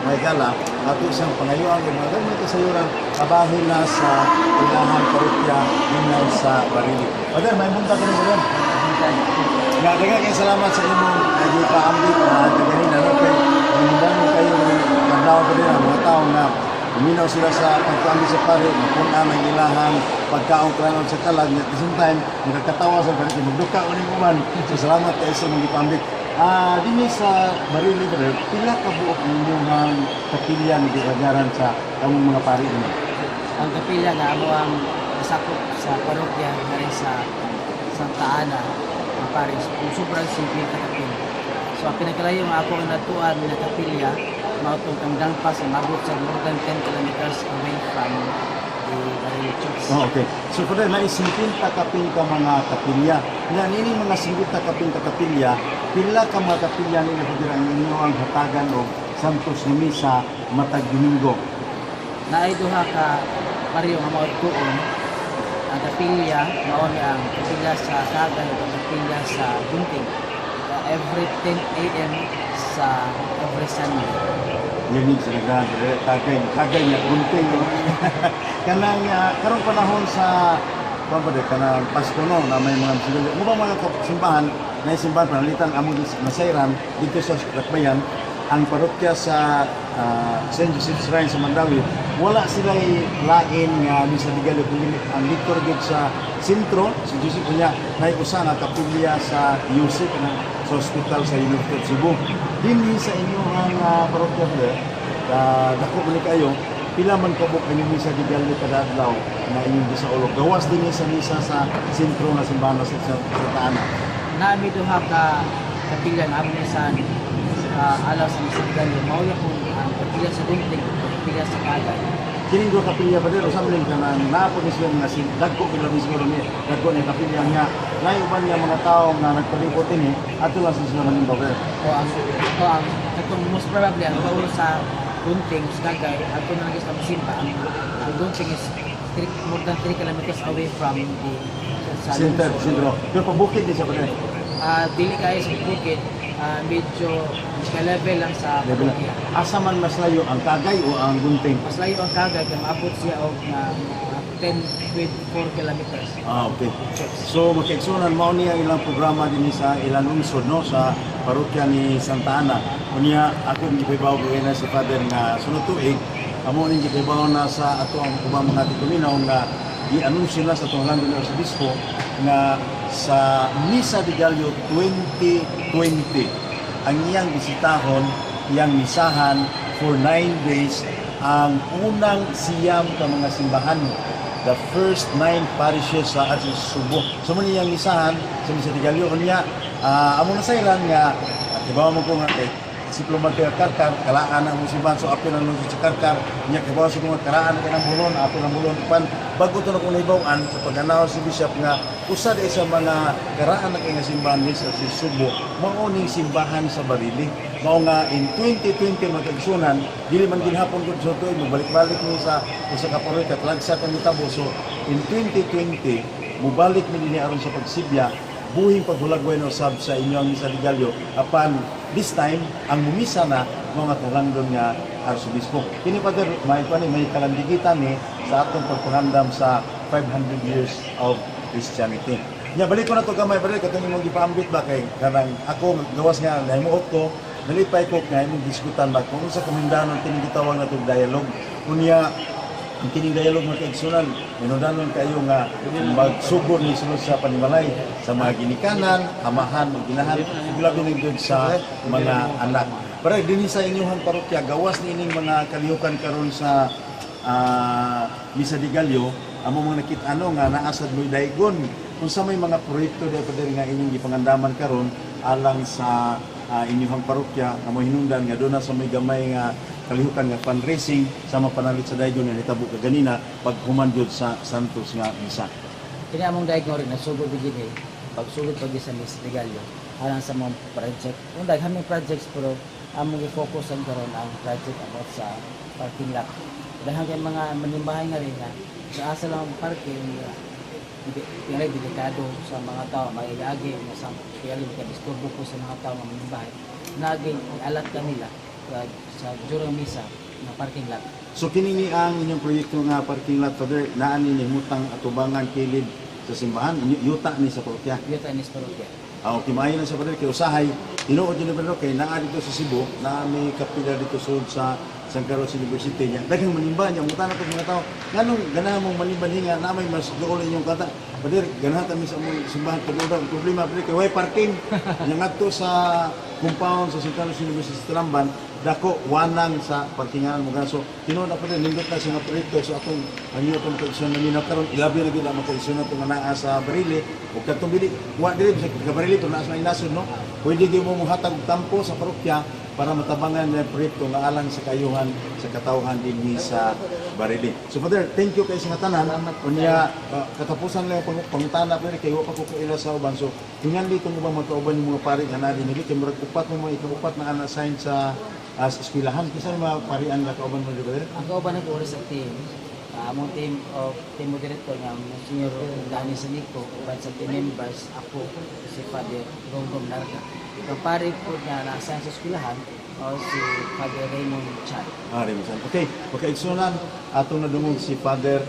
may gala, ato isang pangayuan ng mga gamay kasayuran, kabahin na sa ilahang parokya hinay sa Barili. Brother, may munta ka rin mo rin. Nga, daghang salamat sa imong nagpaambit na kaganin, ano kay hindanon kayo ng tao ko din ang mga tao na uminaw sila sa pagkaambi sa pare, mapuna ng ilahang pagkaong klanon sa kalag, at the same time, nakakatawa sa pare, magduka ulit uman. So, salamat kayo sa mga ipambit. Dini sa Barili, brother, pila ka buok ninyong kapilya na ginagaran sa kamong mga pari niyo? Ang kapilya nga amo ang sakop sa parokya na rin sa Santa Ana, ang Paris, kung sobrang simple ka kapilya. So, ang pinagkalayo nga ako ang natuan na kapilya, mautong kang pa sa mabot sa more than 10 kilometers away from the Barili Church. Oh, okay. So, brother, naisingpin ta kapin ka mga kapilya. Nga, nini mga singpin ta kapin ka kapilya, pila ka mga kapilya nila po ang inyo ang hatagan o Santos ni Misa matag Domingo. Naaiduha ka pariyo nga maot tuon ang kapilya mao ni ang kapilya sa Kagan o kapilya sa Bunting every 10 a.m. sa every Sunday. Yanig sa kagay niya, bunting. No? Kanang, karong panahon sa kanang Pasko no, na may mga siguro. Mo ba mga simbahan, na simbahan panalitan among nasairan dito sa Lakbayan, ang parokya sa St. Joseph's Shrine sa Mandawi, wala sila lain nga misa di Gallo kundi ang liturgy sa sentro si Joseph niya nay usa nga kapilya sa UC kanang sa hospital sa University of Cebu. Dinhi sa inyong parokya dako balik kayo pila man kabuk ang misa di Gallo kada adlaw na inyong gisaulog. Gawas dinhi sa misa sa sentro nga simbahan sa Santa Ana. Naami duha ka kapilya nga amo sa alaw sa Misigan mao ya kung ang kapilya sa Bunting kapilya sa Kagan. Kining do kapilya pa dito sa mga kanang naapod ni siya nga si dagko pila mismo ni dagko ni kapilya niya nay uban niya mga tao nga nagpalipot ini ato lang sa sila ng babae. O ang katong most probably ang paulo sa Bunting sa Gagay ato na nagis na simpa ang Bunting is more than 3 kilometers away from the Center. Pero pabukid din siya pa dito. Dili kayo sa bukid, medyo ka-level lang sa parokya. Asa man mas layo ang Kagay o ang Bunting? Mas layo ang Kagay kaya maabot siya og na 10 with 4 kilometers. Okay. So magkaigsunan mao niya ilang programa din sa ilang lungsod no sa parokya ni Santa Ana. Unya ako gipabaw na si Father nga sunod tuig amo ning gipabaw na sa ato ang ubang mga tituminaw nga i-anunsyo na sa atong London Archbispo nga sa Misa de Gallo 2020 ang iyang bisitahon, iyang misahan for 9 days ang unang siyam ka mga simbahan, the first 9 parishes sa ating Subo. So muna iyang misahan sa Misa de Gallo unya amo na sayran nga ibaw mo ko nga Diplomat kay Karkar, kalaan ang musiban so apil ang nung sa Karkar, niya kibaw sa mga karaan kay nang bulon, apil ang bulon pan bago to na kung naibawan sa paganaw si Bishop nga usa di sa mga karaan na kay nga simbahan sa si Subo, mao ning simbahan sa Barili. Mao nga in 2020 magkagsunan, dili man ginhapon gud sa tuig mobalik-balik ni sa usa ka parokya lagsa kang mitabo. So in 2020 mobalik mi dinhi aron sa pagsibya buhing paghulagway no sab sa inyong Misa de Gallo apan this time ang mumisa na mga kalangdon nga arsobispo. Kini Father may kalandigitan ni sa atong pagpahandam sa 500 years of Christianity. Nya balik ko na to gamay Father katong imong gipaambit ba kay kanang ako gawas nga nahimuot ko nalipay ko nga imong diskutan ba kung sa komendanon kini gitawag na tong dialogue. Unya ang kining dialog mga kaigsunan, minudanon kayo nga magsugod ni sunod sa panimalay sa mga ginikanan, amahan, ginahan, labi ng sa mga anak. Pero din sa inyong parokya, gawas ni ining mga kalihukan karon sa Misa de Gallo, amo mga nakita nga naasad mo daygon kung sa may mga proyekto dahil nga inyong gipangandaman karon alang sa inyong parokya, amo hinungdan nga doon na sa may gamay nga kalihukan nga fundraising sama panalit sa daygon nga hitabo kaganina pag humandod sa Santos nga misa. Kini among daygon rin nasugod digid pagsugod pag sa Misa de Gallo alang sa mga project. Kung daghan projects pero among i-focusan karon ang project about sa parking lot. Dahil kay mga manimbahay nga rin nga sa asa lang ang parking kaya delikado sa mga tao maiagi sa kaya rin disturbo ko sa mga tao nga manimbahay naging alat kanila sa Jurang Misa na parking lot. So kini ang inyong proyekto nga parking lot, Father, naan ni himutang atubangan kilid sa simbahan, yuta ni sa parokya. Yuta Inis Parokya. Okay, maayo na sa Father, kay usahay, tinuod yun na kay naa dito sa Cebu, na may kapila dito sud sa San Carlos University niya. Daghang manimba niya, muta na mga tao, nganong ganahan mong manimba niya, na may mas doon inyong kata. Father, ganahan kami sa among simbahan, pag-udaw, problema, Father, kay way parking, yung ato sa compound sa San Carlos University sa Talamban, dako wanang sa parkingan mo gaso tinuod pa rin nindot na sa mga proyekto so atong anyo atong proyeksyon na minaw karon ilabi na gid ang makaisyon nato nga naa sa Barili ug katong bili wa diri sa Barili to naa sa inasod no pwede gyud mo mohatag og tampo sa parokya para matabangan ang proyekto nga alang sa kayuhan sa katawhan dinhi sa Barili. So Father, thank you kay sa tanan. Unya katapusan lang ang pangutana pero kay wa pa ko kaila sa uban. So tungan dito mo ba magkauban yung mga pari nga na dinili kay murag upat mo mga ikupat na ana-assign sa eskwelahan kinsa mga parian nga kauban mo dito? Ang kauban ko sa team, among team of team director nga Senior Dani Sanico, uban sa team members ako si Father Ronggong Narca. Ang pari po na nasa sa eskwelahan o si Father Raymond Chan. Raymond Chan. Okay, pagkaigsunan atong nadungog si Father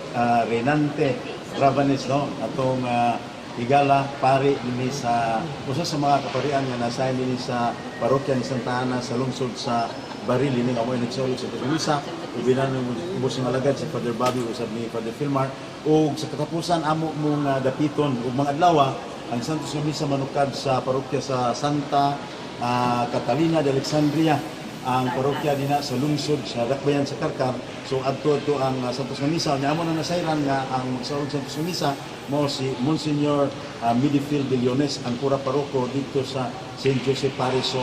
Renante Rabanes no atong higala pari dinhi sa usa sa mga kaparian nga nasa dinhi sa parokya ni Santa Ana sa lungsod sa Barili ni amoy nagsulod sa Misa ubinan ng ubos ng alagad si Father Bobby usab ni Father Filmar ug sa katapusan amo mong dapiton ug mga adlaw ang Santos nga Misa manukad sa parokya sa Santa Catalina de Alexandria ang parokya dina sa lungsod sa Dakbayan sa Karkar. So adto ang Santos nga Misa nya amo na nasayran nga ang magsaog Santos nga Misa mo si Monsignor Midfield de Leones ang pura paroko dito sa St. Joseph Parish. So